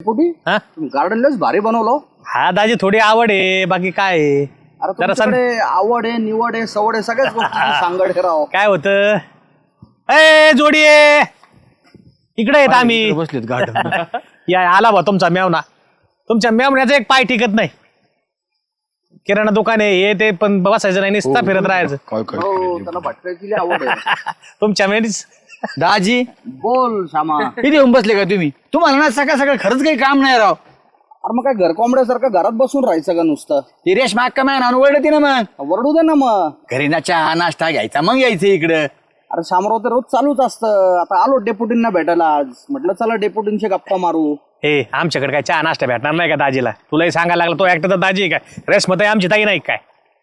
कुठे हा गार्डनलाच भारी बनवलं. हा दाजी थोडी आवड आहे बाकी काय आहे? अरे जरा तुमच्याकडे आवड आहे, निवड आहे, सवड आहे, सगळ्याच गोष्टी सांगड राव. काय होतं ए जोडी आहे इकडे येत आम्ही बसलेत गार्डन. या आला बा तुमचा मेवना. तुमच्या मेवण्याचा एक पाय टिकत नाही. किराणा दुकान आहे हे ते पण बसायचं नाही नुसता फिरत राहायचं. काय काय हो त्यांना भटकायची लय आवड आहे. तुमच्या मेनीच दाजी बोल श्यामा. इथे येऊन बसले का तुम्ही? तुम्हाला ना सकाळ सकाळ खरंच काही काम नाही राव. अरे मग काय घर कोंबड्यासारखं घरात बसून राहायचं का नुसतं? ती रेशमा अक्का मॅन आणून ओरडते ना मग. वरडू दे ना मग. घरी ना चहा नाश्ता घ्यायचा मग यायचं इकडं. अरे शामराव तर रोज चालूच असतं. आता आलो डेप्युटींना भेटायला आज. म्हटलं चला डेप्युटींशी गप्पा मारू. हे आमच्याकडे काय चहा नाश्ता भेटणार नाही का दाजीला? तुलाही सांगायला लागला तो एकटा तर दाजी आहे काय? रेशमत आहे आमची ताई नाही काय?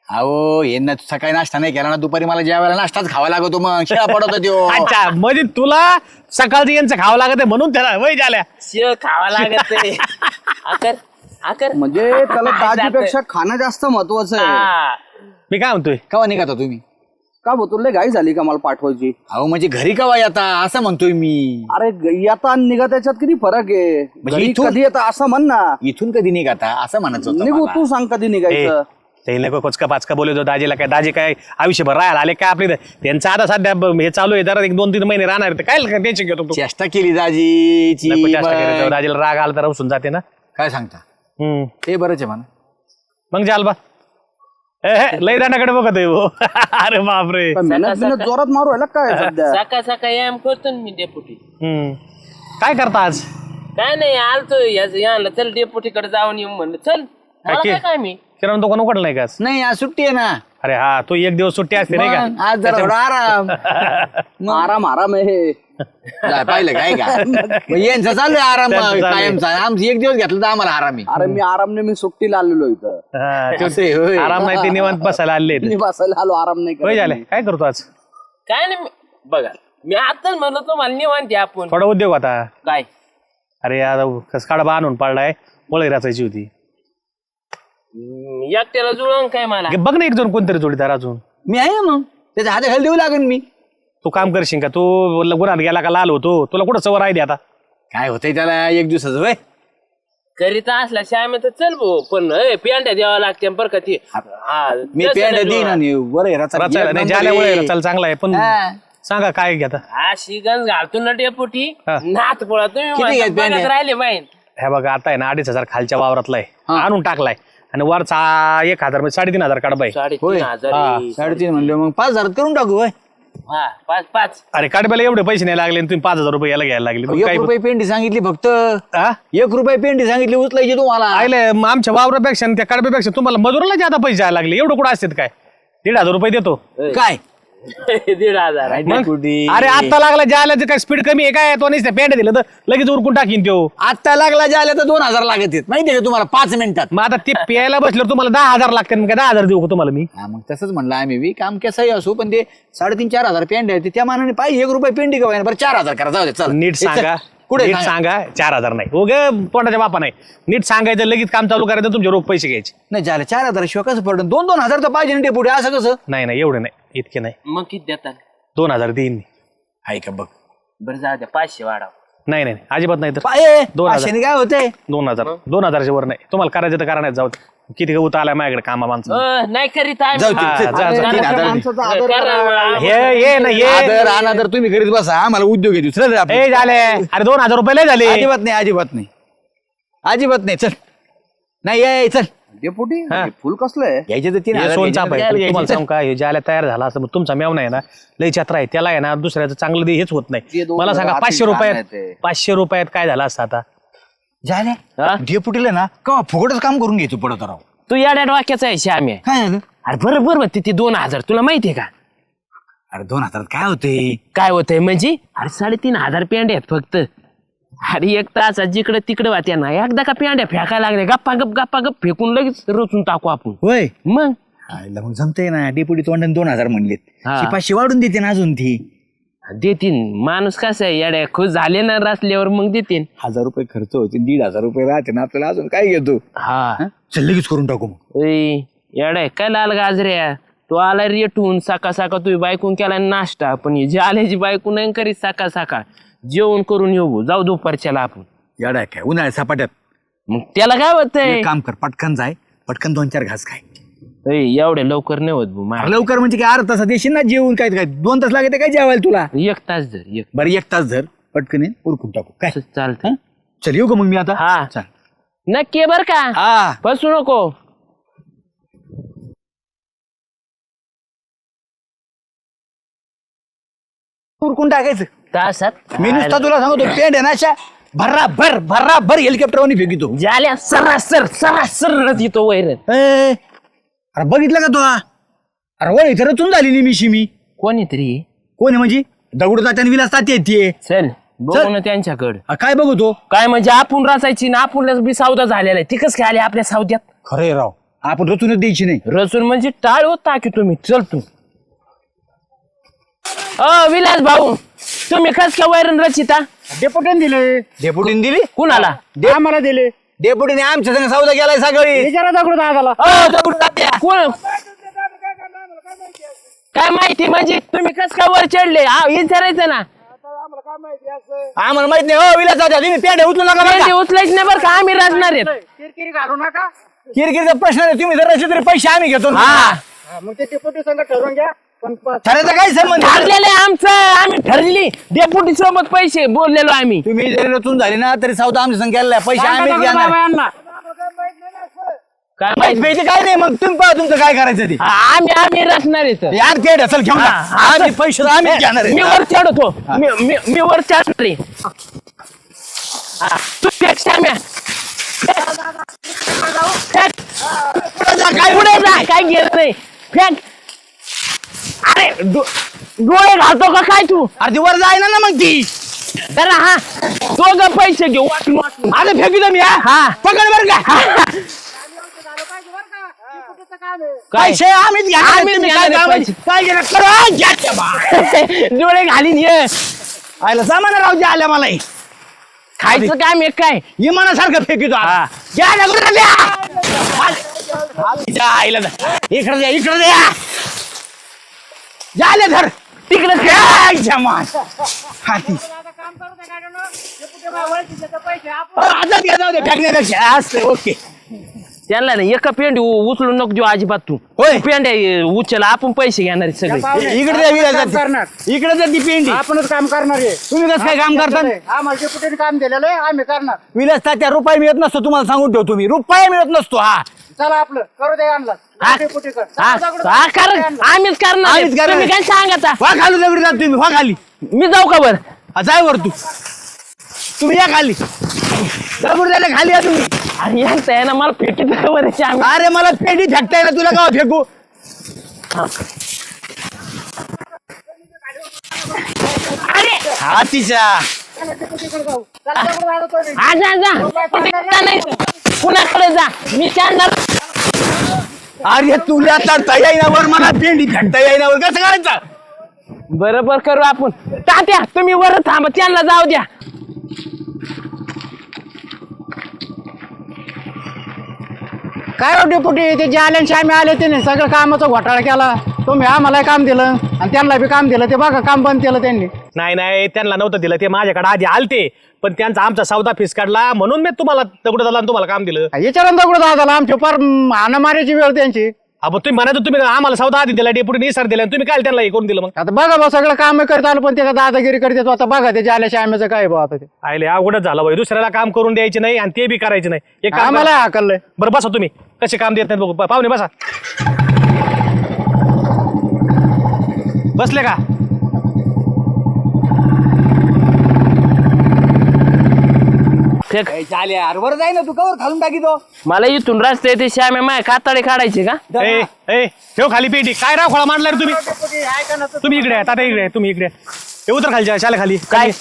अहो यांना सकाळी नाश्ता नाही केला ना दुपारी मला जेवायला नाश्ताच खावा लागतो मग शिळा पडतो त्यो. अच्छा म्हणजे तुला सकाळचं यांचं खावं लागत आहे म्हणून त्याला वय झाल्या. शिळ खावा लागत आहे. आकर आकर म्हणजे त्याला दाजीपेक्षा खाणं जास्त महत्वाचं आहे. हा. मी काय म्हणतोय कवा निघाता तुम्ही? का तुला घाई झाली का मला पाठवायची? अहो म्हणजे घरी कवा येता असं म्हणतोय मी. अरे येता आणि निघा त्याच्यात किती फरक आहे. घरी इथून- कधी येता असं म्हण ना. इथून कधी निघाता असं म्हणायचं होतं निघू मला. तू सांग कधी निघायचं. ते नको कोचका पाचका बोलतो दाजीला काय? दाजी काय आयुष्यभर राहायला आले काय आपले? त्यांचं आता सध्या हे चालू आहे जरा 1-2-3 महिने राहणार आहे. काय टेन्शन घेतो तू? चेष्टा केली दाजीची. नको जास्त करायचं. मग दाजीला राग आला तर उसून जाते ना. काय सांगता? हम्म. ते बरंच आहे म्हणा. मग जाल बा लय दांडाकडे बघत आहे वो. अरे बापरे. मेहनत जोरात मारू आहे काय सध्या? सकाळ सकाळ याम करतो ना मी डेपुटी. हम्म. काय करता आज? काय नाही आलतो याला चल डेपुटीकडे जाऊन येऊ म्हणलं चल. मला की- काय काय मी किराणा दुकान उघडलं नाही का आज? नाही आज सुट्टी आहे ना. अरे हा तो एक दिवस सुट्टी असते नाही मग का? आज जरा थोडा आराम. आराम आराम आहे. काय पाहिलं काय का? मग यांचं चालू आहे आराम त्यांचं चालू आहे. कायमचा. आमचं एक दिवस घेतलं तर आम्हाला आराम आहे. अरे मी आरामने मी सुट्टीला आलेलो इथं. हा, ते असं आहे, होय. आराम नाही ते निवांत बसायला आले. मी बसायला आलो आराम नाही वय करत झाले मी. काय करतो आज? काय नाही बघा मी आताच म्हणलं तुम्हाला निवांत आहे आपण. थोडा उद्योग आता. काय अरे आता कस काढा आणून पाळलाय वळी राचायची होती. एकट्याला जुळवून काय मला बघ ना एक जण कोणतरी जोडीदार अजून. मी आहे ना मग त्याच्या हाताखाली देऊ लागेल मी. तू काम करशील का? तू गुन्हात गेला का लाल होतो तुला कुठं सवय आहे आता? काय होतंय त्याला एक दिवसाचं वय. करीता असला श्यामे तर चल भाऊ पण पेंड्या द्यावा लागते बरं का ती. हा, मी तसं पेंड नाही देईन जुळणार. आणि वर आहे रचा. रचायला नाही ज्याला चल चांगला आहे पण हा. सांगा काय घेता? अशी गंज घालतो ना डेपुटी हा. नात पोळा तुम्ही किती म्हणता, आहेत पेंड्या? बघत राहिले माहित. हे बघा आता आहे ना 2,500 खालच्या वावरातला आहे हा. आणून टाकलाय आणि वरचा 1,000 म्हणजे 3,500 काढबाय. 3,500 हा. आहे. 3.5 म्हणलं मग 5,000 करून टाकू वय. हा, 5 अरे काढबायला एवढे पैसे नाही लागले आणि तुम्ही 5,000 रुपये याला घ्यायला लागले. मग 1 काय रुपये पेंडी सांगितली फक्त. हा? 1 रुपये पेंडी सांगितली उचलायची तुम्हाला. आयले मग आमच्या वावरापेक्षा आणि त्या काढब्यापेक्षा तुम्हाला मजुराला जादा पैसे द्यायला लागले. एवढं कुठं असतात काय? 1,500 रुपये देतो. काय 1,500 मग कुठे? अरे आता लागला ज्याला काय स्पीड कमी आहे काय? तो नाही पेंड दिलं तर लगेच उरकून टाकीन तो. आता लागला जे आल्या तर 2,000 लागत आहेत माहितीये का तुम्हाला 5 मिनिटात. मग आता ते प्यायला बसल्यावर तुम्हाला 10,000 लागतात. मग काय 10,000 देऊ का तुम्हाला मी? हा मग तसंच म्हणलं आम्ही बी काम कसंही असू पण ते 3,500-4,000 पेंड आहे त्या मानाने पाहिजे 1 रुपये पेंडी का बरं 4,000 करा जाऊ दे चल. नीट सांगा. कुठे नीट सांगा 4,000 नाही हो ग तोंडाच्या बापा नाही. नीट सांगायचं लगेच काम चालू करायचं तुमचे रोख पैसे घ्यायचे. नाही झालं 4,000 शिवाय कसं पडतं 2,000 तर पाहिजे ना पुढे असं कसं. नाही नाही एवढे नाही इतके नाही. मग किती देतात 2,000 देईन मी. आहे का बघ. बरं जाऊ द्या 500 वाढाव. नाही नाही नाही, अजिबात नाही तर पाय 2,000. 500 काय होतंय. 2,000 वर नाही. तुम्हाला करायचं तर करायचं जाऊ दे. किती गवत आलाय माझ्याकडे कामा माणसं. नाही करीत आम्ही. जाऊ दे, हा, चल. जा, जा. अरे, 3,000 माणसाचा आदर करा, करा. ये ना ये आदर अनादर तुम्ही करीत बसा आम्हाला उद्योग आहे दुसरं रे आपलं. ए झाले. अरे 2,000 रुपये लय झाले. अजिबात नाही अजिबात नाही अजिबात नाही चल. नाही ये चल डेपुटी हा. फुल कसलं आहे? घ्यायचे तर हे 3,000 सोनचा घ्यायचे तर पाहिजे. घ्यायचे. तुम्हाला सांगू का हे ज्याला तयार झाला असं तुमचा मेवना आहे ना लय छत्र आहे त्याला आहे ना दुसऱ्याचं चांगलं दे हेच होत ते नाही. दोन मला सांगा हजार 500 आतील रुपयात काम आहे ते. 500 रुपयात काय झालं असतं आता? झाल्या डेपुटीला ना का फुकटच काम करून घ्यायचो पडत राव. तू याड्या वाक्याचा आहे श्याम्या. काय झालं? अरे बरोबर ते 2,000 तुला माहितीये का अरे 2,000 काय होते. काय होतंय म्हणजे? अरे 3,500 पेंड्या आहेत फक्त. अरे 1 तास जिकडे तिकडे वाट्या ना एकदा का पेंड्या फेकायला लागल्या गप्पा गप फेकून लगेच रचून टाकू आपण. होय मग आईला मग जमतंय ना डेपुटी तोंडाने 2,000 म्हणलेत. हा. 500 वाढून देते ना अजून ती. देतीन माणूस कसा आहे येड्या खुश झाले ना रचल्यावर मग देतीन. 1,000 रुपये खर्च होते 1,500 रुपये राहते ना आपल्याला अजून काय घेतो. हा चल लगेच करून टाकू मग. येड्या काय लाल गाजऱ्या तू आला रेटून सकाळ तू बायकून केला नाश्ता पण जे आल्याची बायकून नाही करीत सकाळ जेवण करून येऊ जाऊ दुपारच्याला आपण. येडा आहे काय उन्हाळ्यात सपाट्यात. मग त्याला काय होतंय? एक काम कर, पटकन जाय, पटकन 2-4 घास खाय. एवढ्या लवकर नाही होत भाऊ. अरे लवकर म्हणजे काय अर्धा तासात येशील ना जेवून. काय काय 2 तास लागते काय जेवायला तुला? 1 तास जर बरं 1 तास धर, पटकन ये, उरकून टाकू काय. चालतंय. चल येऊ का मग मी आता? हा चल. नक्की बर का, हा बसू नको. उरकून टाकायचं. तासात मी नुसता तुला सांगतो पेंड आहे ना अशा भर्राभर हेलिकॉप्टरवरून फेकितो. झाल्या सरासर येतो वैर. अरे बघितलं का तू? अरे वर इथं रचून झाली निमिशी मी. कोणीतरी कोण आहे म्हणजे? दगड तात्याने विलास तात्या येते. चल बघू ना त्यांच्याकडं. काय बघू तो? काय म्हणजे आपण रचायची ना, आपण बी सावधा झालेला आहे. ती कसं काय आली आपल्या सावध्यात? खरंय राव, आपण रचूनच द्यायची नाही. रचून म्हणजे टाळ होता की तुम्ही. चल तू. विलास भाऊ, तुम्ही कस काय वैरण रचिता? डेपुटीने दिले. डेपुटीने दिली? कुणाला? आम्हाला दिले. डेपुटीने आमच्या संग सौदा केलाय सगळी. विचारा दगड दादाला. कोण? काय माहिती म्हणजे तुम्ही कस काय वर चढले? विचारायचं ना. आम्हाला माहित नाही. हो विलास दादा, तुम्ही पेंड उचलू नका बरं का? उचलायच नाही बरं का, आम्ही रचणार आहेत. किरकिरी घालू नका. किरकिरीचा प्रश्न नाही. तुम्ही जर असले तरी पैसे आम्ही घेतो. मग ते डेपुटी संग ठरवून घ्या. पण ठरायचा काय संबंध? ठरलेलं आहे आमचं, आम्ही ठरलेली डेप्युटी सोबत पैसे बोललेलो आम्ही. तुम्ही जरी रचून झाले ना तरी सौदा आमच्या संग केलेला आहे. पैसे आम्हीच घेणार. काय माहित माहिती? काय नाही. मग तुम्ही पहा तुमचं काय करायचं ते. आम्ही रचणार आहेत. यार ते ढसल घेऊन जा. आम्ही पैसे आम्हीच घेणार मी आहे. वर चढतो. मी वर चढणार आहे. तू फेक साम्या. काय पुढे जा, काय घेत नाही. फेक. अरे डोळे घालतो का काय तू? अरे ती वर जाय ना मग ती. जरा हा दोघं पैसे घेऊ वाटून वाटून. अरे फेकी मी. हा पकड बर का. पैसे आम्हीच घेणार. आम्हीच तुम्ही घेणार काय आहे पैसे काय घेणार करा. घ्या बा. डोळे घालीन ये. आयला सामान राहू द्या आल्या मला. खायचं काम एक काय इमानासारखं फेकितो. हा. घ्या ना कुठं द्या. आईला इकडे द्या, इकडे द्या. झाले धर तिकडे हाती आता घ्या जाऊ दे फेकण्यापेक्षा. असं ओके. त्यांना ना एका पेंड उचलून नको देऊ अजिबात तू. होय. पेंड उचला आपण पैसे घेणार आहेत सगळे. इकडे द्या विलास. इकडे जर ती पेंडी आपणच काम करणार आहे. तुम्ही कसं काय काम करता? आम्हाला डेपुटीने काम दिलेलं आहे, आम्ही करणार. विलास तात्या रुपये मिळत नसतो तुम्हाला सांगून ठेवतो मी. रुपये मिळत नसतो. हा चला आपलं करू दे. आणला डेपुटीकडे. आम्हीच करणार आहेत. आम्हीच करणार. तुम्ही काय सांगता? वा खाली दगडी जात तुम्ही. वा खाली. मी जाऊ का बर? जाय वर तू. तुम्ही या खाली. दगड द्यायला खाली या तुम्ही. अरे यांचं आहे ना मला फेकीत वरची आम्ही. अरे मला पेंडी फेकताय ना तुला का फेकू. अरे हातीच्या कुणाकडे जा मी सांगणार. अरे तुला चढता येईना वर. मला पेंडी फेकता येईना वर. कसं करायचं? बरोबर करू आपण. तात्या तुम्ही वर थांबा, त्यांना जाऊ द्या. काय डेपुटी ते जे आल्याशी आम्ही आले त्याने सगळं कामाचा घोटाळा केला. तुम्ही आम्हाला काम दिलं आणि त्यांना बी काम दिलं. ते बघा काम बंद केलं त्यांनी. नाही त्यांना नव्हतं दिलं. ते माझ्याकडे आधी आलते पण त्यांचा आमचा सौदा फीस काढला म्हणून मी तुम्हाला दगड झाला आणि तुम्हाला काम दिलं. याच्यावर दगड दादाला आमच्या फार हाणामारीची वेळ त्यांची. अहो तुम्ही म्हणा तुम्ही आम्हाला सौदा आधी दिला डेपुटी सर दिला तुम्ही काय त्यांना हे करून दिलं मग. आता बघा बा सगळं काम करत आलं पण ते दादागिरी करतात. आता बघा त्याच्या आल्याशी आम्ही काय बा आता ते आयले अवघडच झालं बाई. दुसऱ्याला काम करून द्यायचे नाही आणि ते बी करायचे नाही. एक काम आम्हाला करा. हाकललंय. बरं बसा तुम्ही. कसे काम देत नाही बघू. पाहुणे बसा. बसले का? फेक. चाले यार वर जाय ना तू. कवर खालून टाकी तो. मला इथून रस्ते ते श्याम्या माय कातडे काढायचे का? ए ठेव खाली पेटी. काय राव खोळा मांडला रे तुम्ही. तुम्ही इकडे तात्या इकडे. तुम्ही इकडे हे उतर खाली. शाले खाली. काय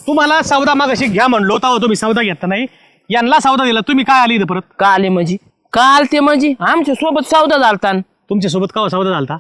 तुम्हाला सौदा मागाशी घ्या म्हणलो होता. तुम्ही सौदा घेतला नाही. यांना सौदा दिला. तुम्ही काय आली इथं परत? का आले म्हणजे? का आलते म्हणजे आमच्या सोबत सौदा झालता. तुमच्या सोबत का सौदा झालता?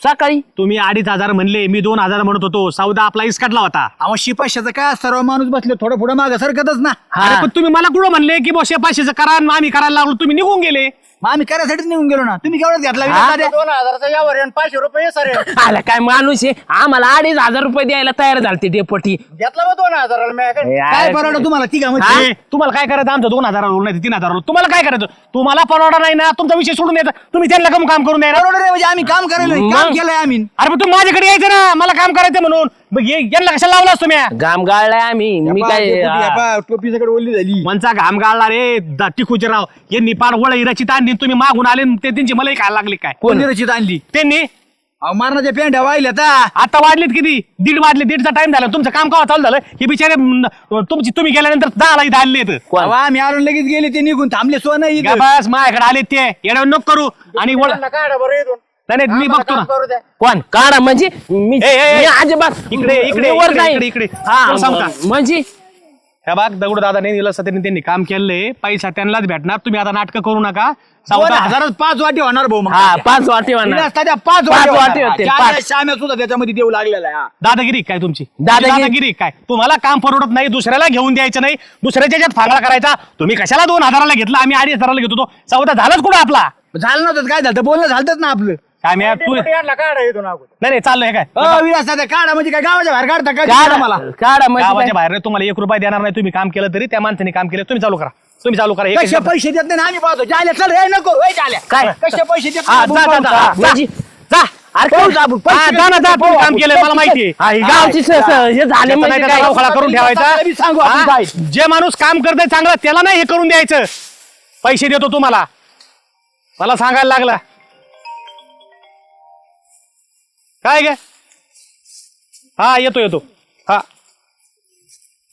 सकाळी तुम्ही 2,500 म्हणले. मी 2,000 म्हणत होतो. सौदा आपला इस्काटला होता. अहो शिपाशाचं काय सर्व माणूस बसले थोडं पुढे मागं सरकतच ना. अरे पण तुम्ही मला कुठं म्हणले की बॉस 500चं करा आणि आम्ही करायला लागलो. तुम्ही निघून गेले. मग आम्ही करायसाठीच निघून गेलो ना. तुम्ही केवढं घेतला हा? विलास दादा? 2000चा यावर आहे आणि 500 रुपये सर आला काय माणूस आहे, आम्हाला 2,500 रुपये द्यायला तयार झालते डेपोटी. घेतला मग 2000 मी काय काय परवडलं तुम्हाला तिघा मध्ये? ए, तुम्हाला काय करायचं आमचं 2,000 नाही 3,000 तुम्हाला काय करायचं? तुम्हाला परवडा नाही ना तुमचा विषय सोडून द्यायचा. तुम्ही त्यांना काम करून द्यायला. परवडलं नाही म्हणजे आम्ही काम करायला नाही, काम मग? केलंय आम्ही. अरे पण तुम्ही माझ्याकडे यायचं ना, मला काम करायचं म्हणून. मग यांना कशाला लावलास तुम्ही? घाम गाळलाय आम्ही. मी काय टोपी सगळं ओली झाली. मनचा घाम गाळला रे टिकूचे राव. यांनी पार वळ इराची ताणली, तुम्ही मागून आले आणि ते त्यांची मला खायला लागली काय? कोणी रचित आणली? त्यांनी मारणाच्या पेंड्या वाहिल्या आता. आता वाढलेत किती? 1:30 वाजले, 1:30चा टाइम झाला. तुमचं काम केव्हा चालू झालं? हे बिचारे तुम्ही गेल्यानंतर 10ला इथं आलेत. कोण? आम्ही आरून लगेच गेले, ते निघून थांबले. सोनं इथं. बस माझ्याकडे आले ते येण्यावर नको करू. आणि वळ काढा बरं इथून. नाही मी बघतो ना. करू द्या. कोण काढा म्हणजे मी ए, अजिबात इकडे इकडे मी वर इकडे, जाईन. इकडे इकडे तुला सांगू का? म्हणजे ह्या बाग दगडू दादाने दिलं त्यांनी काम केलंय. पैसा त्यांनाच भेटणार. तुम्ही आता नाटकं करू नका. 1,000 5 वाटी होणार भाऊ. मग हा 5 वाटे म्हणा. विलास दादा 5 पाच वाटी वाटी होते, होणार. पाच. श्याम्या सुद्धा त्याच्यामध्ये देऊ लागलेला आहे. हा. दादागिरी काय तुमची? दादागिरी काय? तुम्हाला काम परवडत नाही, दुसऱ्याला घेऊन द्यायचं नाही, दुसऱ्याच्या याच्यात फांगडा करायचा. तुम्ही कशाला 2,000ला घेतला? आम्ही 2,500ला घेत होतो. चौदा झालाच कुठं आपला? झालं नव्हतं काय झालं? बोलणं झालंच ना आपलं. काय मी तू नाही यांना काढा इथून अगोदर. नाही चाललंय काय विलास दादा काढा म्हणजे काय गावाच्या बाहेर काढता का? काढा मला काढा म्हणजे गावाच्या बाहेर तुम्हाला 1 रुपया देणार नाही. तुम्ही काम केलं तरी त्या माणसाने काम केलं. तुम्ही चालू करा. हे कसे पैसे देत नाही ना, आम्ही पाहतो. जायला चल रे, नको रे, जायला. काय? कसे पैसे देत हा, नाही? जा, जा, जा, जा. म्हणजे जा. अरे पाहू जा आपण. हा, पैसे जा ना, जा. पाहू तुम्ही काम आपण. केलंय मला माहिती आहे. हा, ही गावची हे झाले म्हणजे नाही काय? का गावखाडा करून ठेवायचा. मी सांगू आपण हा? काय. जे माणूस काम करतोय चांगला त्याला नाही हे करून द्यायचं. पैसे देतो तुम्हाला. मला सांगायला लागला काय गे? हा येतो हा.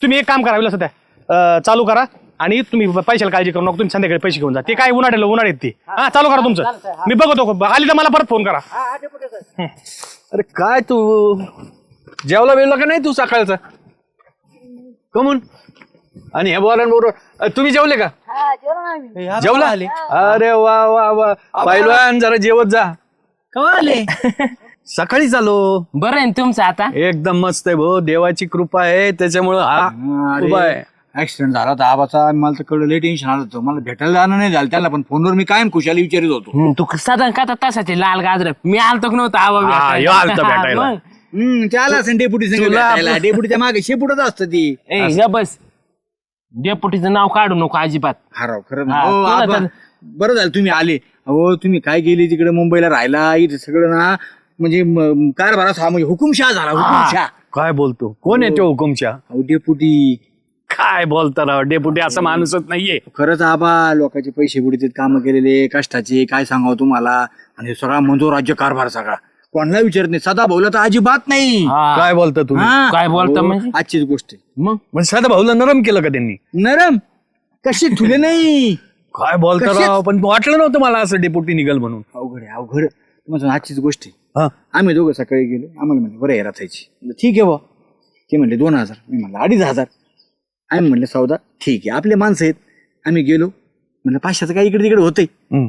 तुम्ही एक काम करा सध्या चालू करा आणि तुम्ही पैशाला काळजी करू नका. तुम्ही संध्याकाळी पैसे घेऊन जा. ते काय उन्हाळ्यात ते. हा चालू करा तुमचं. मी बघतो आली तर मला परत फोन करा. अरे काय तू जेवला बेवला का नाही तू सकाळचा? कमून आणि हे बरोबर तुम्ही जेवले का? जेवला? अरे वा वा वा पहिलवान जरा जेवत जा. कमाले. सकाळी चालो. बरं आहे ना तुमचं आता? एकदम मस्त आहे भाऊ. देवाची कृपा आहे त्याच्यामुळं हा उभा आहे. ऍक्सिडेंट झाला होता आबाचा. मला तर कळलं, लय टेन्शन आलं होतं. मला भेटायला जाणं नाही झालं त्याला, पण फोनवर मी कायम खुशाली विचारित होतो. तू साधारण का तसा ते लाल गाजर मी आलतो नव्हता आवा हा, ह्यो आलता भेटायला. त्याला असेल डेप्युटी डेप्युटीच्या मागे शेपुटच असतं ती. बस डेपुटीचं नाव काढू नको अजिबात. हराव खरं हा, ना. हो, तुला आबा, तर- बरं झालं तुम्ही आले. हो तुम्ही काय गेले तिकडे मुंबईला राहायला, इथे सगळं ना म्हणजे कारभारात हा म्हणजे हुकुमशाह झाला. हुकुमशाह. काय बोलतो? कोण आहे तो हुकुमशा? अहो, डेप्युटी. काय बोलता राव? डेपुटी असा माणूसच नाहीये. खरंच आबा लोकांचे पैसे बुडीत काम केलेले कष्टाचे काय सांगावं तुम्हाला. आणि सगळा मंजूर राज्य कारभार सगळा कोणाला विचारत नाही. सदा भाऊला तर अजिबात नाही. काय बोलता तुम्ही? हा. काय बोलता हो, म्हणजे? आजचीच गोष्ट आहे. मग म्हणजे साधा भाऊला नरम केलं का त्यांनी? नरम कशी तुले नाही. काय बोलता कशात? राव? पण वाटलं नव्हतं मला असं डेपुटी निघल म्हणून. अवघड आहे अवघड. तुम्हाला आजचीच गोष्ट आहे. हा. आम्ही दोघं सकाळी गेलो. आम्हाला म्हणले बरं येणार जायची. ठीक आहे बा. ते म्हणले 2,000. मी म्हणलं 2,500. आम्ही म्हणले सौदा ठीक आहे, आपले माणसं आहेत. आम्ही गेलो. म्हणलं 500चं काय इकडे तिकडे होतंय. हम्म.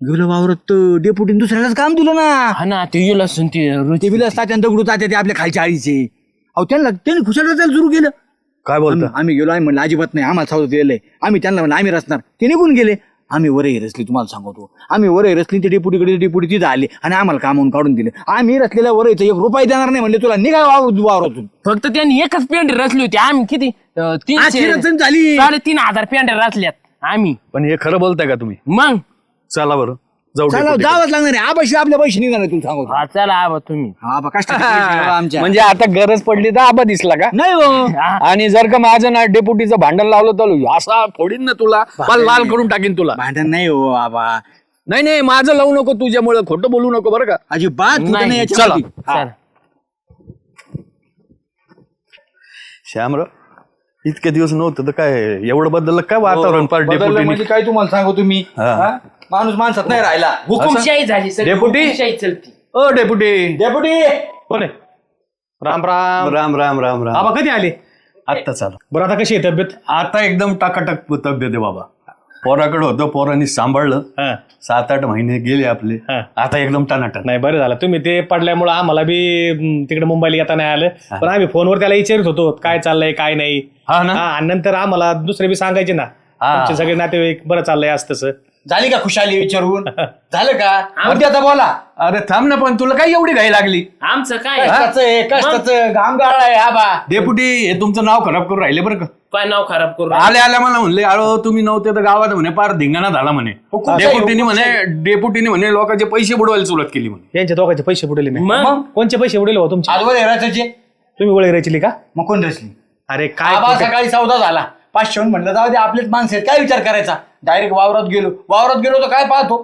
गेलो वावरत डेपुटीने दुसऱ्यालाच काम दिलं ना. हा ना ते येईल असून ते ते विलास तात्या दगडू तात्या ते आपल्या खालच्या आळीचे. अहो त्यांनी खुशाल रचायला सुरू केलं. काय बोलता? आम्ही गेलो. आम्ही म्हणलं अजिबात नाही, आम्हाला सौदा दिलेलं आहे. आम्ही त्यांना म्हणलं आम्ही रचणार. ते निघून गेले. आम्ही वरही रचली. तुम्हाला सांगतो आम्ही वरही रचली. ते डेपुटीकडे डेपुटी तिथं आले आणि आम्हाला कामावून काढून दिले. आम्ही रचलेल्या वरहीचं 1 रुपया देणार नाही म्हणले. तुला निघा वावरातून. फक्त त्यांनी एकच पेंड रचली होती. आम्ही किती आजची रचना झाली. 3,500 पेंड रचल्यात आम्ही. पण हे खरं बोलताय का तुम्ही? मग चला बरं जाऊ चला डेपुटीकडे. जावंच लागणार आहे. आबाशी आपल्या पैसे निघणार आहे. तुला सांगतो. हा चला आबा तुम्ही. हा बा कष्टाचे पैसे बाबा आमच्या. म्हणजे आता गरज पडली तर आबा दिसला का? नाही हो. हा. आणि जर का माझं ना डेपुटीचं भांडण लावलं तर असा फोडीन ना तुला. मला लाल करून टाकीन तुला. भांडण नाही हो आबा. नाही नाही माझं लावू नको तुझ्यामुळे. खोटं बोलू नको बरं का? अजिबात कुठं नाही नाही, याच्यामध्ये. चला. श्यामराव इतके दिवस नव्हतं तर काय एवढं बदललं काय वातावरण? पार बदललं डेपुटीने म्हणजे काय तुम्हाला सांगू तुम्ही. हा. हा? माणूस माणसात नाही राहिला. हुकुमशाही झाली सगळी. डेपुटी? हुकुमशाही चलती. ओ डेपुटी. डेपुटी कोण आहे? राम राम. राम राम राम राम. आबा कधी आले? आत्ता चालू. बरं आता कशी आहे तब्येत? आता एकदम टाकाटक तब्येत आहे बाबा. पोराकडे होतं, पोरांनी सांभाळलं. हा 7-8 महिने गेले आपले. हा. आता एकदम टनाटन. नाही बरं झालं तुम्ही ते पडल्यामुळं आम्हाला बी तिकडे मुंबईला येता नाही आलं. पण आम्ही फोनवर त्याला विचारित होतो काय चाललंय काय नाही. हा ना. आणि नंतर आम्हाला दुसरे बी सांगायचे ना हा. तुमचे सगळे नातेवाईक बरं चाललंय असं तसं. झाली का खुशाली विचारून झालं का आता बोला. अरे थांब ना, पण तुला काय एवढी घाई लागली? आमचं काय कष्टाचं घाम गाळाय आबा. डेपुटी हे तुमचं नाव खराब करून राहिले बरं का. काय नाव खराब करू आल्या मला म्हणले अरे तुम्ही नव्हते तर गावात म्हणे पार धिंगाणा झाला म्हणे. डेपुटीने म्हणे लोकांचे पैसे बुडवायला सुरुवात केली म्हणे. यांच्या दोघांचे पैसे बुडले नाही. मग कोणचे पैसे बुडले हो तुमचे? आजवर हेराचे तुम्ही वळे रचली का? मग कोण रचली? अरे काय आबा सकाळी सौदा झाला 500 म्हणलं जाऊ दे आपलेच माणसं आहेत काय विचार करायचा. डायरेक्ट वावरात गेलो तर काय पाहतो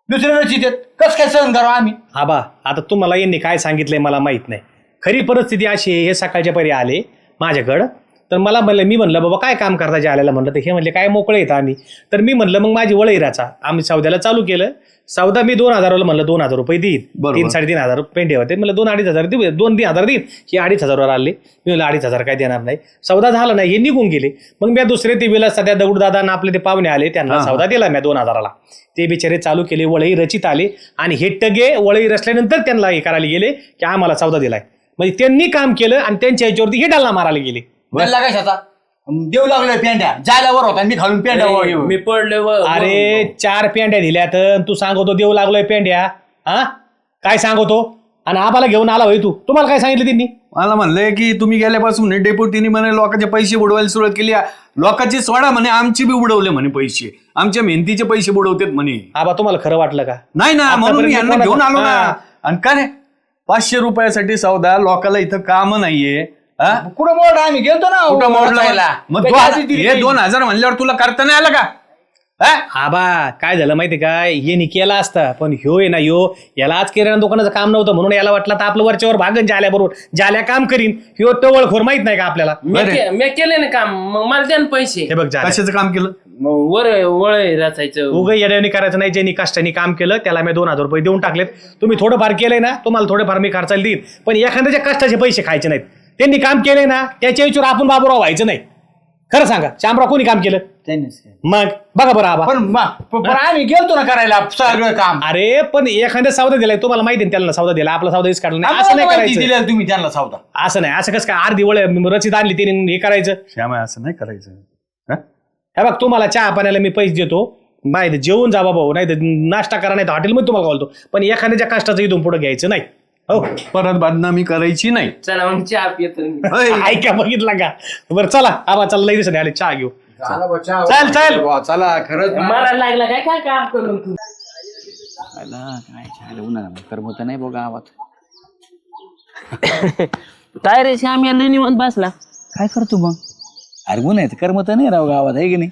दुसऱ्या रचित कस काय सहन करावं आम्ही. आबा आता तुम्हाला यांनी काय सांगितलंय मला माहित नाही. खरी परिस्थिती अशी आहे, हे सकाळच्या परी आले माझ्याकडं तर मला म्हणलं, मी म्हणलं बाबा काय काम करता जे आलेलं म्हणलं तर हे म्हणले काय मोकळे येतं आम्ही. तर मी म्हणलं मग माझी वळैराचा आम्ही सौद्याला चालू केलं. सौदा मी 2,000 म्हणलं 2,000 रुपये देईन. 3-3.5 पेंडे होते मला 2-2.5 देऊ 2-3,000 देईन. हे 2,500 आले. मी म्हणलं 2,500 काय देणार नाही. सौदा झाला नाही हे निघून गेले. मग मी दुसरे ते विलास सध्या दगडदादा आपले ते पाहुणे आले त्यांना सौदा दिला मी 2,000ला. ते बिचारे चालू केले वळई रचित आले आणि हे टगे वळई रचल्यानंतर त्यांना हे करायला गेले की आम्हाला सौदा दिलाय. म्हणजे त्यांनी काम केलं आणि त्यांच्या ह्याच्यावरती हे डालना मारायला गेले. कशाचा देऊ लागलोय पेंड्या जायलावर होता मी खालून पेंड्या मी पडलो अरे 4 पेंड्या दिल्यात तू सांगतो देऊ लागलोय पेंड्या. हा काय सांगतो आणि आम्हाला घेऊन आला होय तू. तुम्हाला काय सांगितलं त्यांनी? मला म्हणलंय की तुम्ही गेल्यापासून डेपुटीने म्हणे लोकांचे पैसे बुडवायला सुरुवात केली. लोकांची सोडा म्हणे आमचे बी बुडवले म्हणे पैसे. आमच्या मेहनतीचे पैसे बुडवतात म्हणे. आबा तुम्हाला खरं वाटलं का? नाही ना म्हणून मी यांना घेऊन आलो ना. आणि का नाही 500 रुपयासाठी सौदा लोकांना इथं काम नाहीये. कुठं मोड आम्ही गेलतो ना कुठं मोडला मग 2,000 म्हणल्यावर तुला करता नाही आलं का? आबा काय झालं माहिती काय यांनी केला असता पण ह्यो आहे ना याला आज किराणा दुकानाचं काम नव्हतं म्हणून याला वाटलं तर आपलं वरच्यावर भागन जाल्या बरोबर जाल्या काम करीन. ह्यो टवळखोर माहित नाही का आपल्याला? मी केले ना काम मग मला द्या ना पैसे. हे बघ कशाचं काम केलं? वळ रचायचं उगं येड्याने करायचं नाही. ज्यांनी कष्टाने काम केलं त्याला मी 2,000 रुपये देऊन टाकलेत. तुम्ही थोडंफार केलंय ना तुम्हाला थोडेफार मी खर्चाला देईन पण एखाद्याच्या कष्टाचे पैसे खायचे नाहीत. त्यांनी काम केलंय ना त्याच्या विचार आपण बाबूराव व्हायचं नाही. खरं सांगा शामराव कोणी काम केलं? मग बघा बरं आबा पण आम्ही गेलतो ना करायला सगळं काम. अरे पण एखाद्या सौदा दिलाय तुम्हाला माहिती त्यांना सौदा दिला आपला सौदा काढला नाही असं नाही करायचं. दिलेला तुम्ही त्यांना सौदा असं नाही असं कसं काय अर्धी वळ रचित आणली त्यांनी हे करायचं. श्यामा असं नाही करायचं. हे बघ तुम्हाला चहा पाण्याला मी पैसे देतो माहिती जेवून जा भाऊ नाही तर नाश्ता करा नाही तर हॉटेलमध्ये तुम्हाला बोलतो पण एखाद्याच्या कष्टाचं इथून पुढे घ्यायचं नाही. हो परत बदनामी करायची नाही. चला मग चहा पितो. ऐका बघितलं का? बरं चला आबा चला लई दिवसाने आले चहा घेऊ. चल चल चला खरंच मला लागला काय काय काम करून तू करमत नाही बघ गावात. काय रे श्याम याला निवांत बसला काय करतो मग? अरे गुन्हा आहे करमत नाही राव गावात आहे की नाही?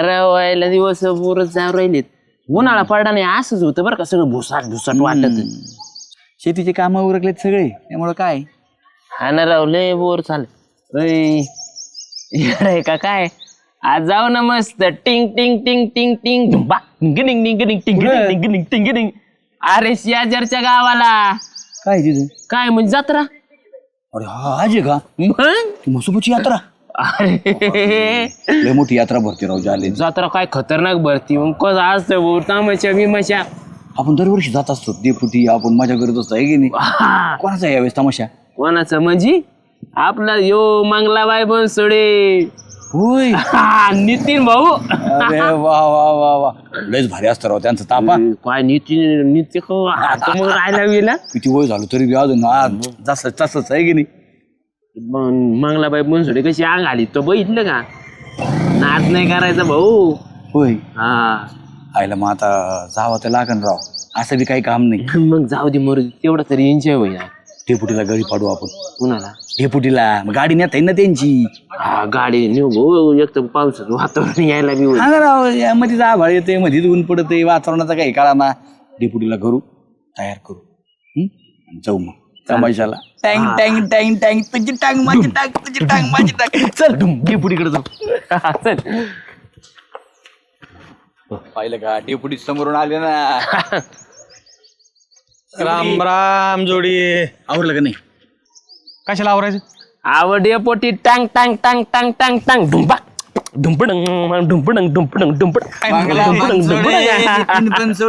राव व्हायला दिवस बोरच जाऊ राहिलेत. उन्हाळा पडला नाही असंच होतं बरं का सगळं भुसाट भुसाट वाटत. शेतीचे कामं उरकलेत सगळे त्यामुळं काय राव लय बोर चाल का काय आज जाऊ ना मस्त टिंग टिंग टिंग टिंग टिंग धुंबा गिनिंग टिंग टिंग टिंग टिंग टिंग टिंग. अरे शेजारच्या गावाला काय तिथं काय म्हणजे जत्रा. अरे हा आज आहे का मग म्हसोबाची यात्रा? अरे लय मोठी यात्रा भरती राव जाले. जत्रा काय खतरनाक भरती मग कसं असतं भाऊ तामाशा बिमाशा. आपण दरवर्षी जात असतो डेपुटी आपण मजा करत असतो आहे की नाही? कोणाचा यावेळेस तमाशा? कोणाचं म्हणजे आपला यो मंगलाबाई बनसोडे. होय नितीन भाऊ. अरे वा वा वा वा लयच भारी असतं राव त्यांचं तापा. काय नितीन मग राहायला गेला किती वय झालं तरी अजून जसं तसंच आहे की नाही? मंगलाबाई बनसोडे कशी अंग आली तो बघितलं का? नाच नाही करायचा भाऊ. होय हा आईला मग आता जावं तर लागन राव असं बी काही काम नाही. मग जाऊ दे मरू तेवढा तरी एन्जॉय होईल. डेपुटीला गळी पाडू आपण. कुणाला? डेपुटीला मग गाडी नेता ना त्यांची. हा गाडी नेऊ भाऊ एक तर पावसाचं वातावरण यायला बी होईल. हा राव यामध्ये आभाळ येते मध्येच ऊन पडते वातावरणाचा काही काळा ना. डेपुटीला करू तयार करू आणि जाऊ मग तमाशाला. टँग टँग टँग टँग तुझी टांग माझी टांग तुझी टांग माझी टांग. चल डेपुटीकडे जाऊ. चल पाहिलं का डेपुटी समोरून आले ना. राम राम जोडी आवडलं का नाही? कशाला आवरायचं? आवडे पोटी टांग टांग टांग टांग टांग टांग ढुंबा ढुंपडंग ढुंपडंग ढुंपडंग ढुंपड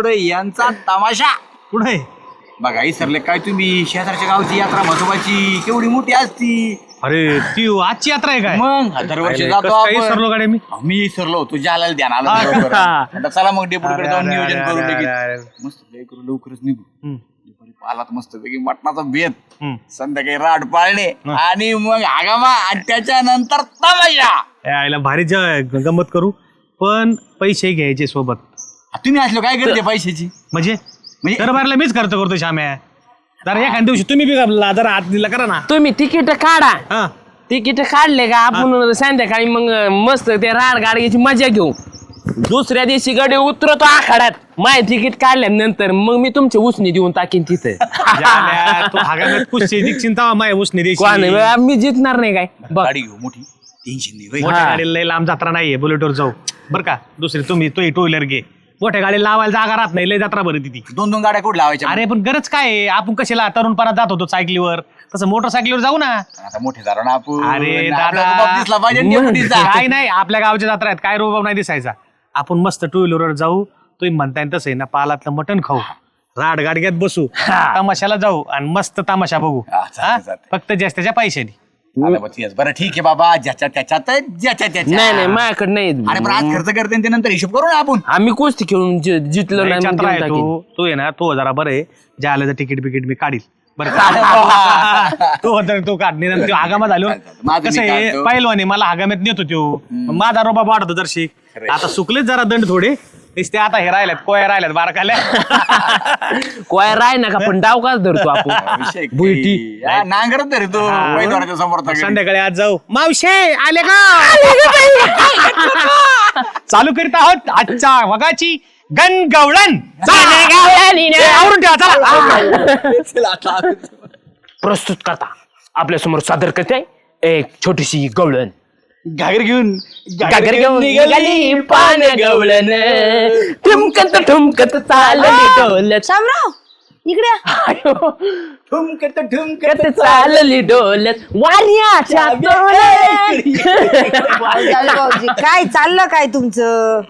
यांचा तमाशा कुठे बघा विसरले काय तुम्ही, शेजारच्या गावची यात्रा महत्वाची केवढी मोठी असती. अरे ती आजची यात्रा आहे काय? मग दरवर्षी अरे, जातो कसं काय आपण. विसरलो गाडी मी. मी विसरलो, तू जायला ध्यान आलं बरोबर. आता चला मग डेपुटीकडे जाऊन नियोजन करून लगेच. मस्त करू लवकरच निघू. दुपारी पालात मस्त पैकी मटणाचा बेत, संध्याकाळी राट पाळणे आणि मग आगामा आणि त्याच्यानंतर तमाशा. यायला भारी गंमत करू, पण पैसे घ्यायचे सोबत. तुम्ही असलो काय करते पैशाची? म्हणजे दरबारला मीच करतो श्याम्या. जरा एखाद्या दिवशी तुम्ही बी जरा हात दिला करा ना. तुम्ही तिकीट काढा. हा तिकीट काढले का आपण संध्याकाळी मग मस्त ते राड गाडीची मजा घेऊ. दुसऱ्या दिवशी गाडी उतरतो आखाड्यात, माय तिकीट काढल्यानंतर मग मी तुमची उसनी देऊन टाकीन तिथे. तू हागाव्यात कुस्ती दीक्षित माय उसने कोण मी जितणार नाही काय बघ. गाडी घेऊ मोठी, टेन्शन नाही. मोठ्या गाडीला लय लांब जत्रा नाहीये, बुलेटवर जाऊ बरं का. दुसरी तुम्ही तो टू व्हीलर घे. मोठ्या गाडी लावायला जागा राहत नाही, लय जत्रा बरं ती. 2-2 गाड्या कुठे लावायच्या? अरे पण गरज काय आहे? आपण कशाला तरुणपणात जात होतो सायकलीवर, तसं मोटरसायकलीवर जाऊ ना. आता मोठे झालो ना आपण. अरे आपला दादा. रुबाब दिसला पाहिजे ना डेपुटीचा. काय नाही, आपल्या गावच्या जत्रा आहेत, काय रोबाब नाही दिसायचा. आपण मस्त टू व्हीलरवर जाऊ, तुम्ही म्हणताय तसं आहे ना, पालातलं मटण खाऊ, राड गाडग्यात बसू, तमाशाला जाऊ आणि मस्त तमाशा बघू. हा, चालतंय. फक्त जास्तीच्या पैशाने. आलं बा, तेच. बरं ठीक आहे बाबा, ज्याच्या त्याच्यात ज्याच्या त्याच्या. नाही माझ्याकडे नाही. अरे पण आज खर्च करते ते नंतर हिशोब करू ना आपण. आम्ही कुस्ती खेळून जितलो लय नाही मग जत्रा देऊन आहे टाकीन. तू आहे ना, तो जरा बरं आहे, ज्याला तिकीट बिकीट मी काढील बरं तू होता तू काढ. निदान आगामा झालो माझं मी कसं आहे, काढतो. पहिलवाने मला आगाम्यात नेतो तो, माझा रोबा वाढतो दर्शी. आता सुकलेच जरा दंड थोडे, ते आता हे राहिल्यात, कोया राहिल्यात बारकाल्या. कोय राय नका पण डाव काच धरतो आपण. विषय काही. बुईटी. हा, नांगरत तरी तो वैद्यवाराच्या समोर तर. संध्याकाळी आज जाऊ. मावशे आले का? चालू करीत आहोत आजच्या वगाची गणगवळण. आवरून ठेवा चला. प्रस्तुत करता आपल्या समोर सादर करते एक छोटीशी गवळण. घागर घेऊन गागर घेऊन निघाली पान गवळण, ठुमकत ठुमकत चालली डोलत. शामराव इकडे या. ठुमकत ठुमकत चालली डोलत वाऱ्याच्या डोलत. चाललं भाऊजी, काय चाललं काय तुमचं?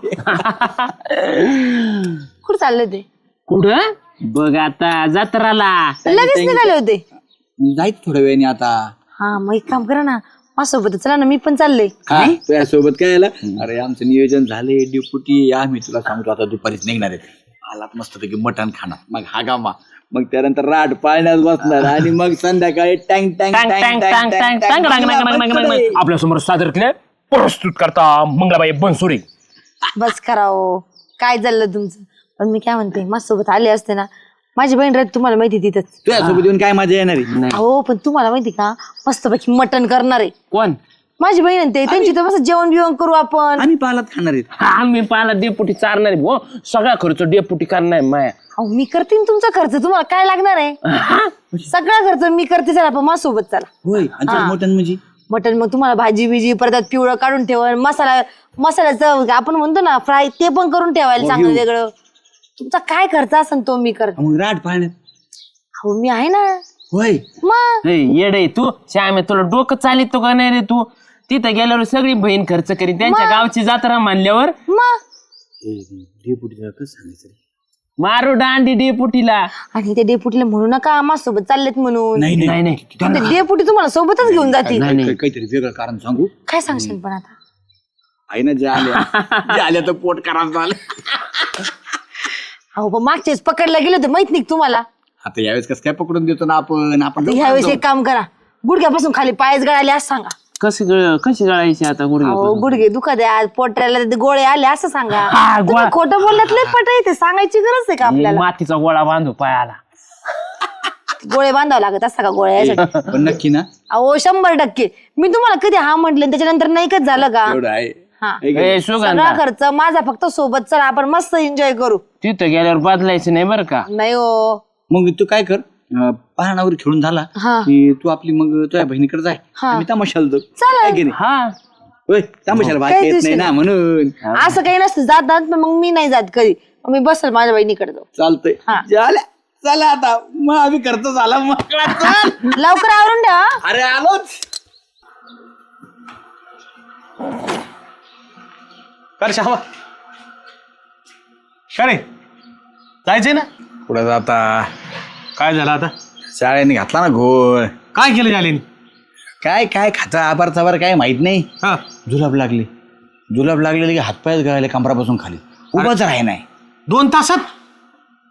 कुठं चाललं ते? कुठं बघ आता जत्राला. लगेच निघाले होते. जायचं थोड्या वेळाने आता. हा मग एक काम करा ना, माझ्यासोबत चला ना, मी पण चालले. हा तुझ्या सोबत काय आला? अरे आमचं नियोजन झाले डेपुटी, आम्ही तुला सांगतो आता दुपारीच निघणार आहेत. आलात मस्तपैकी मटण खाणार, मग हागामा, मग त्यानंतर राट पाळण्यात बसणार आणि मग संध्याकाळी टँग टँग टांग टांग टांग टांग टांग टांग आपल्या समोर सादर केले प्रस्तुत करता मंगळाबाई बनसुरे. बस करावं, काय चाललं तुमचं? पण मी काय म्हणते, माझ्यासोबत आले असते ना, माझी बहीण राहते तुम्हाला माहिती तिथंच. तुझ्यासोबत येऊन काय मजा येणार आहे? हो पण तुम्हाला माहिती का, मस्तपैकी मटण करणार आहे कोण? माझी बहीण आणि ते. त्यांची तर मस्त जेवण बिवण करू आपण. आम्ही पालात खाणार आहेत. आम्ही पाला डेपुटी चारणार आहे. हो सगळा खर्च डेपुटी करणार आहे माया. अहो मी करते ना तुमचा खर्च, तुम्हाला काय लागणार आहे? सगळा खर्च मी करते. चला आपण माझ्यासोबत चला. होय, आणि त्यात मटण म्हणजे मटन मग तुम्हाला भाजी बिजी परत पिवळं काढून ठेवा, मसाल्याचं आपण म्हणतो ना फ्राय, ते पण करून ठेवायला चांगलं वेगळं. तुमचा काय खर्च असेल तो मी कर. मग राट पाळण्यात. हो मी आहे ना. होय, मग येडे तू श्याम, तुला डोकं चालितो का नाही रे? तू तिथं गेल्यावर सगळी बहीण खर्च करी, त्यांच्या गावची जत्रा मानल्यावर मग डेपुटीला कसं सांगायचं? मारू दांडी डेपुटीला. आणि ते डेपुटीला म्हणू नका माझ्यासोबत चाललेत म्हणून. नाही नाही नाही ते डेपुटी तुम्हाला सोबतच घेऊन जातील. काहीतरी वेगळं कारण सांगू. काय सांगशील पण आता? आहे ना, ज्या आल्या तर पोट खराब झालं. हो पण मागच्याच पकडला गेले होते, माहित नाही का तुम्हाला? आता यावेळेस कसं काय पकडून देतो ना आपण ह्यावेळेस एक काम करा, गुडघ्यापासून खाली पायच गळाले असं सांगा. कशी गळायची आता अहो गुडघे दुखत आहे, आज पोटऱ्याला ते गोळे आले असं सांगा. हा, तुम्ही खोटं बोलल्यात लय पट आहे, ते सांगायची गरज आहे का आपल्याला? मातीचा गोळा बांधू पायाला. गोळे बांधावं लागत असता का गोळ्या यासाठी? पण नक्की ना? अहो 100%. मी तुम्हाला कधी हा म्हटलं त्याच्यानंतर नाही कच झालं का? एवढं आहे. हा ए, सुगंधा सगळा खर्च माझा, फक्त सोबत चला आपण मस्त एन्जॉय करू. तिथं गेल्यावर बदलायचं नाही बरं का? नाही हो. मग तू काय कर, पाहणावर खेळून झाला हा. की तू आपली मग तुझ्या बहिणीकडे जाय, मी तमाशाला जाऊ. चालेल. काय की नाही? हा होय, तमाशाला काही भाग येत दिवशी नाही ना म्हणून. असं काही नसतं जातात, पण मग मी नाही जात कधी. मी बसल माझ्या बहिणीकडे जाऊ. चालतंय. हा. झालं, चला आता मग आम्ही खर्च झाला मग. चल. लवकर आवरून ठेवा. अरे आलोच. कर श्यामा, का रे जायचंय ना? पुढे जाता काय झालं आता? शाळेने घातला ना घोळ. काय केलं जालेन? काय काय खाचा आबार चाबार काय माहित नाही. हा जुलाब लागले की हातपायच गळाले कमरापासून खाली. उभाच राही नाही. 2 तासात?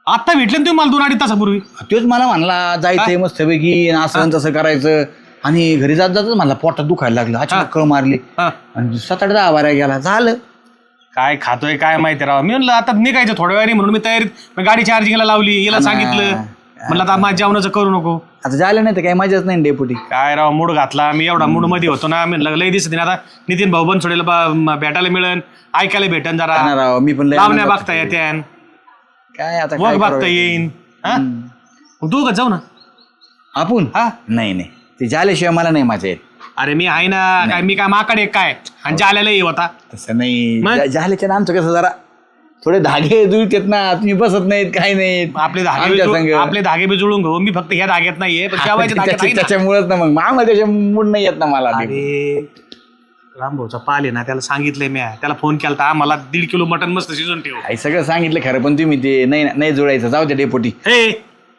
आत्ता भेटले ना तुम्ही मला 2-2.5 तासापूर्वी. तोच मला म्हणला जायचंय मस्तपैकी असं तसं करायचं. आणि घरी जात जातच म्हणला पोटात दुखायला लागलं. अचानक कळ मारली हा. आणि 7-8-10 बाऱ्या गेला. झालं. काय खातोय काय माहिती राव. मी म्हणलं आता निघायचं थोड्या वेळाने म्हणून मी तयारीत गाडी चार्जिंगला लावली. याला सांगितलं म्हणलं आता माझ्या जेवणाचं करू नको. आता झालं नाही तर काही मजाच नाही डेपुटी. काय राव मूड घातला मी. एवढा मूड मध्ये होतो ना. मी लय दिसत नाही आता. नितीन भाऊ बनसोडेला भेटायला मिळेल, ऐकायला भेटन जरा. राव मी पण लय लावण्या आनंदात बघता येत्यान, काय आता वग काय बघता करावं? येईन. हा दोघं जाऊ ना. आपण हा नाही ते झाल्याशिवाय मला नाही मजा येत. अरे मी आहे ना. काय मी काय माकडे काय आणि जाल्याला ये होता. तसं नाही. मग? झाल्याच्या आमचं कसं जरा थोडे धागे जुळतात ना. तुम्ही बसत नाहीत काही नाही. आपले धागे आमच्या संग. आपले धागे बी जुळून घेऊ. मी फक्त ह्या धाग्यात नाहीये पण शेवायच्या धाग्यात आहे ना. त्याच्यामुळेच ना मग मामा त्याच्या मूड नाही येत ना मला. अरे रामभाऊचा पाल आहे ना, त्याला सांगितलंय मी. त्याला फोन केला तर मला 1.5 किलो मटन मस्त शिजून ठेव. हे सगळं सांगितलं खरं पण तुम्ही ते नाही जुळायचं. जाऊ द्या डेपोटी. हे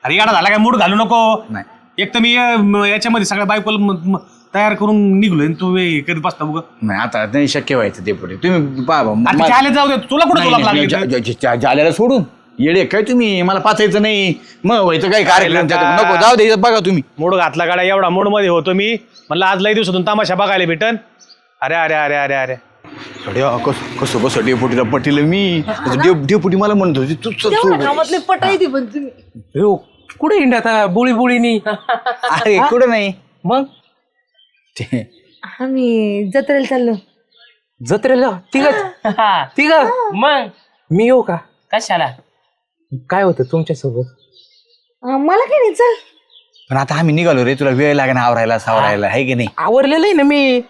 अरे याडा झाला काय. मूड घालू नको. नाही एक तर मी याच्यामध्ये सगळ्या बायकोला तयार करून निघलोय. तू कधी बसता बघ. नाही आता नाही शक्य व्हायचं डेपोटी. तुम्ही आता चालेल जाऊ दे. तुला कुठे तुला लागले झाल्याला सोडून येडे काय तुम्ही. मला पाचायचं नाही मग व्हायचं काही कार्यक्रम त्याच्यात. नको जाऊ दे बघा तुम्ही. मूड घातला गाड्या. एवढा मूड मध्ये होतो मी. म्हणलं आज लई दिवसातून तमाशा बघायला भेटन. अरे अरे अरे अरे अरे कसं बस डेपोटीला पटील मी. डेपोटी मला म्हणतो तेवढ्या कामातले पटाई पण तुम्ही. कुठे हिंड आता बुळी बुळीनी? अरे कुठं नाही मग ते आम्ही जत्रेला चाललो. जत्रेला तिघ मग मी येऊ का? कशाला? काय होतं तुमच्यासोबत? मला काय नाही चल. पण आता आम्ही निघालो रे. तुला वेळ लागेल आवरायला सावरायला आहे की नाही. आवरलेलं आहे ना मी.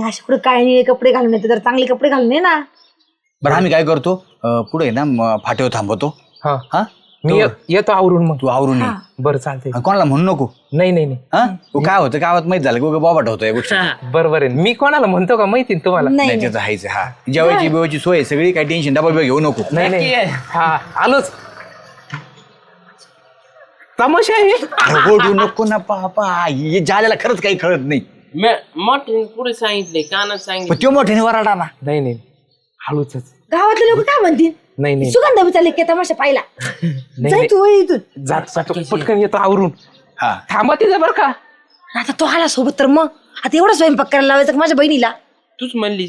अशा कुठे काय कपडे घालून येते तर चांगले कपडे घालून ये ना. बरं आम्ही काय करतो पुढे ना फाट्यावर थांबवतो. हा हा मी येतो आवरून मग. तू आवरून ये. बरं चालतंय. आणि कोणाला म्हणू नको. नाही हा तू काय होतं गावात माहित झालं की बाबाट होतोय गोष्ट. बरोबर आहे. मी कोणाला म्हणतो का माहिती ना तुम्हाला? नाही त्याचं हायचं. हा जेवायची बिवायची सोय आहे सगळी. काही टेन्शन डबा घेऊ नको. नाही हा आलोच. तमाशा आहे. ओढू नको ना पापा. हे झालेला खरंच काही कळत नाही. मोठे पुढे सांगितले कानात पण सांगितले. तो मोठ्याने वराडा ना. नाही हळूच. गावातले लोक काय म्हणतील. नाही सुगंधा बी चालले की तमाशा पाहिला. जाय तू वय इथून. जात पटकन येतो आवरून. हा थांबा तिथं बरं का. आता तो आला सोबत तर मग आता एवढा स्वयंपाक करायला लावायचा का माझ्या बहिणीला. तूच म्हणली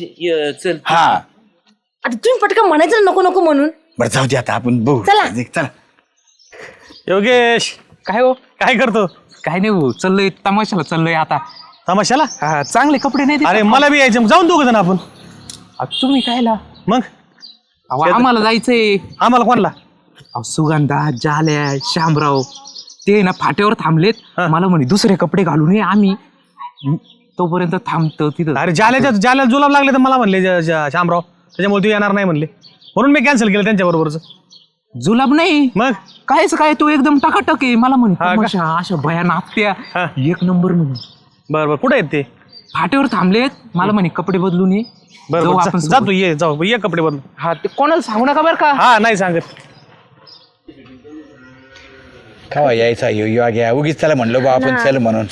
चल. हा आता तुम्ही पटकन म्हणायचं ना नको म्हणून. बरं जाऊ दे आता आपण बघू. चला. योगेश काय हो? काय करतो? काय नाही भाऊ चाललोय तमाशाला चाललोय आता. तमाशाला? हा, चांगले कपडे नाही देत. अरे मला बी यायचं. जाऊन दोघं जण आपण. तुम्ही कायला? मग आम्हाला जायचंय. आम्हाला कोणला? सुगंधा जाल्या श्यामराव ते ना फाट्यावर थांबलेत. मला म्हणे दुसरे कपडे घालून ये. आम्ही तोपर्यंत थांबतो तिथं. अरे जाल्याला जुलाब लागले तर मला म्हणले शामराव त्याच्यामुळे तू येणार नाही म्हणले. म्हणून मी कॅन्सल केलं त्यांच्या बरोबरच. जुलाब नाही मग कायच काय तू एकदम टकाटक आहे. मला म्हणे हा का? तमाशा अशा भयान आपत्या हा. 1 नंबर म्हणे. बरं कुठे आहेत ते? फाट्यावर थांबलेत. मला म्हणे कपडे बदलून ये. जाऊ आपण बरं सोबत. जा तू ये कपडे बदलून. हा ते कोणाला सांगू नका बरं का. हा नाही सांगत. खावा यायचा यो घ्या उगीच त्याला म्हणलो बा आपण चल म्हणून.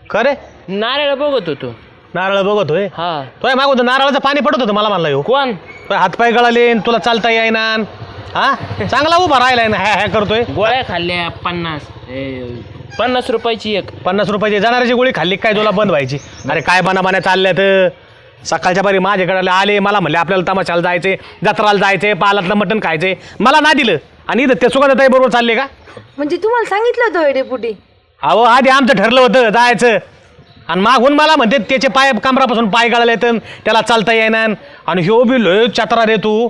खरे नारळ बघत होतो. नारळ बघतोय. हा तो मागवतो नारळाचं पाणी पडत होतं मला म्हणला. कोण? हातपाय गळाले तुला चालता येईना. हा चांगला उभा राहिलाय ना. ह्या करतोय. गोळ्या खाल्ल्या 50 रुपयाची एक. 50 रुपयाची जाणाऱ्याची गोळी खाल्ली काय तुला बंद व्हायची. अरे काय बनाबाण्या चालल्यात. सकाळच्या पारी माझ्याकडे आले. मला म्हणले आपल्याला तमाशाला जायचे, जत्राला जायचे, पालातलं मटण खायचे. मला ना दिलं. आणि इथं ते सुगंधाताई बरोबर चालले का? म्हणजे तुम्हाला सांगितलं होतं डेपुटी. अहो आधी आमचं ठरलं होतं जायचं. आणि मागून मला म्हणते त्याचे पाय कमरापासून पाय गळाले तर त्याला चालता येईना. आणि ह्यो बी लय चतरा रे तू.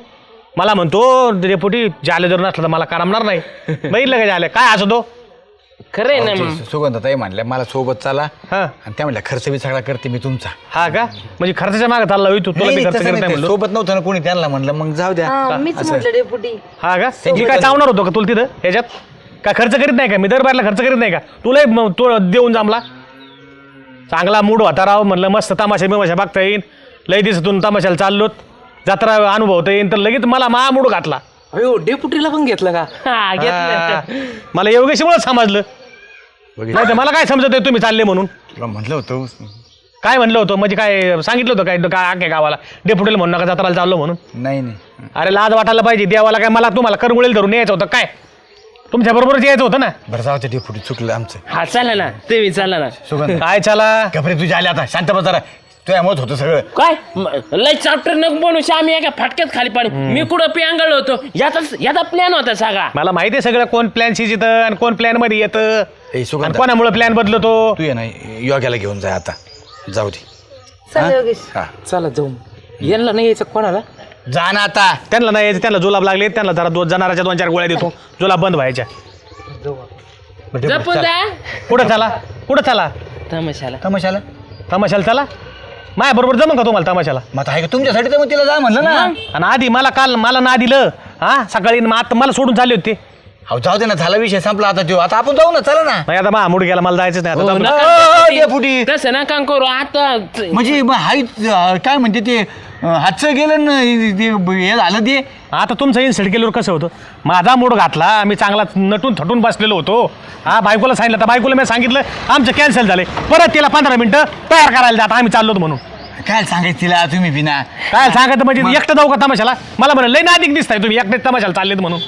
मला म्हणतो डेपुटी जाले जर नसलं तर मला करमणार नाही. बघितलं का जाले काय असं तो. खरंय ना मग. सुगंधाताई म्हणल्या मला सोबत चला. हा आणि त्या म्हणल्या खर्च बी सगळा करते मी तुमचा. हा का म्हणजे खर्चाच्या मागे चालला होई तू. तुला बी खर्च करत नाही म्हणलो. सोबत नव्हतं ना कोणी त्यांना म्हणलं मग जाऊ द्या. मीच म्हटलं डेपुटी. हा का मी काय चावणार होतो का तुला तिथं ह्याच्यात. काय खर्च करीत नाही का मी दरबारला खर्च करीत नाही का. तुला तो देऊन जमला. चांगला मूड होता राव. म्हणलं मस्त तमाशा बिमाशा बघता येईन. लय दिवसातून तमाशाला चाललोत. जत्रा अनुभवता येईन तर लगेच मला मूड घातला. अयो डेपुटीला पण घेतलं का? हा घेतलं. मला योगेशमुळे समजलं, नाही तर मला काय समजत आहे तुम्ही चालले म्हणून. तुला म्हटलं होतं काय म्हणलं होतं म्हणजे काय सांगितलं होतं काय काय अख्ख्या गावाला डेपुटीला म्हणू नका जत्राला चाललो म्हणून? नाही नाही अरे लाज वाटायला पाहिजे देवाला. काय मला तुम्हाला करमुळेल धरून यायचं होतं काय? तुमच्या बरोबरच यायचं होतं ना. बरं जाऊ ते डेपुटी चुकलं आमचं. हा चला ना तुम्ही चला ना. सुगंध काय चला कपडे तुझे आले आता शांत बस जरा. तुझ्यामुळेच होतं सगळं. काय लय चॅप्टर नको बनू आम्ही एका फाटक्यात खाली पाणी. मी कुठं पिंगळ होतो याचा प्लॅन होता सगळा. मला माहिती आहे सगळं कोण प्लॅन शिजितं आणि कोण प्लॅन मध्ये येतं ए, सुगंध. आणि कोणामुळे प्लॅन बदलतो. तू ये ना योग्याला घेऊन जाय आता. जाऊ दे. चल योगेश. हा चला जाऊ. यांना नाही यायचं कोणाला? जा ना आता. त्यांना नाही यायचं, त्यांना जुलाब लागले, त्यांना जरा जनाराच्या 2-4 गोळ्या देतो, जुलाब बंद व्हायच्या. जपून जा. कुठं चला? कुठं चला? तमाशाला. तमाशाला तमाशाला चला. माझ्या बरोबर जमन का तुम्हाला तमाशाला? मग आता आहे का तुमच्यासाठी तर मग तिला जा म्हणलं ना. आणि आधी मला ना दिलं हा सकाळी आता मला सोडून चालले होते. अहो जाऊ दे ना, झाला विषय संपला आता. तो आता आपण जाऊ ना, चला ना. नाही आता महामूड गेला, मला जायचं नाही आता. डेपुटी तसं नका करू आता. म्हणजे मग हाय काय म्हणते ते हातचं गेलं ना हे झालं ते. आता तुमचं इन्सल्ट केल्यावर कसं होतं? माझा मूड घातला, मी चांगला नटून थटून बसलेलो होतो. हा बायकोला सांगितलं, तर बायकोला मी सांगितलं आमचं कॅन्सल झाले. परत तिला 15 मिनिटं तयार करायला जात आम्ही चाललो म्हणून. काय सांगायचं तिला तुम्ही बिना? काय सांगायचं म्हणजे एकटं जाऊ का तमाशाला? मला म्हणलं लय नादिक दिसताय तुम्ही एकटेच तमाशाला चाललेत म्हणून.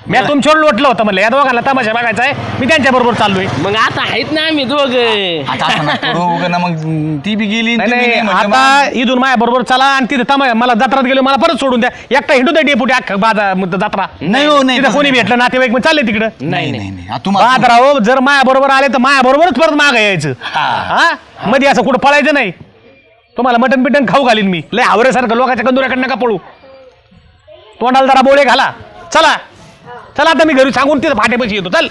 मी तुमच्यावर लोटलं होतं म्हणलं या दोघांना तमाशा बघायचा आहे, मी त्यांच्या बरोबर चाललोय. मग आता आहेत ना आम्ही दोघं. आता असं नका करू उगा ना, मग ती बी गेली नाही तुम्ही नाही, नाही म्हटलं आता इथून माझ्या बरोबर चला आणि तिथे तमाशा मला जत्रात गेलो, मला परत सोडून द्या. एकटा हिंडू द्या डेपुटी अख्खा जत्रा. नाही हो, नाही तिथे कोणी भेटलं नातेवाईक मग चालले तिकडं. नाही नाही नाही. तुम्हाला बाजाराव जर माया बरोबर आले तर माया बरोबरच परत माग यायचं. हा मध्ये असं कुठं पळायचं नाही. तुम्हाला मटन बिटन खाऊ घालीन मी. लय हावऱ्यासारखं लोकांच्या कंदुऱ्याकडनं का पळू. तोंडाला जरा बोळे घाला. चला चला आता मी घरी सांगून तिथं फाट्यापाशी येतो. चल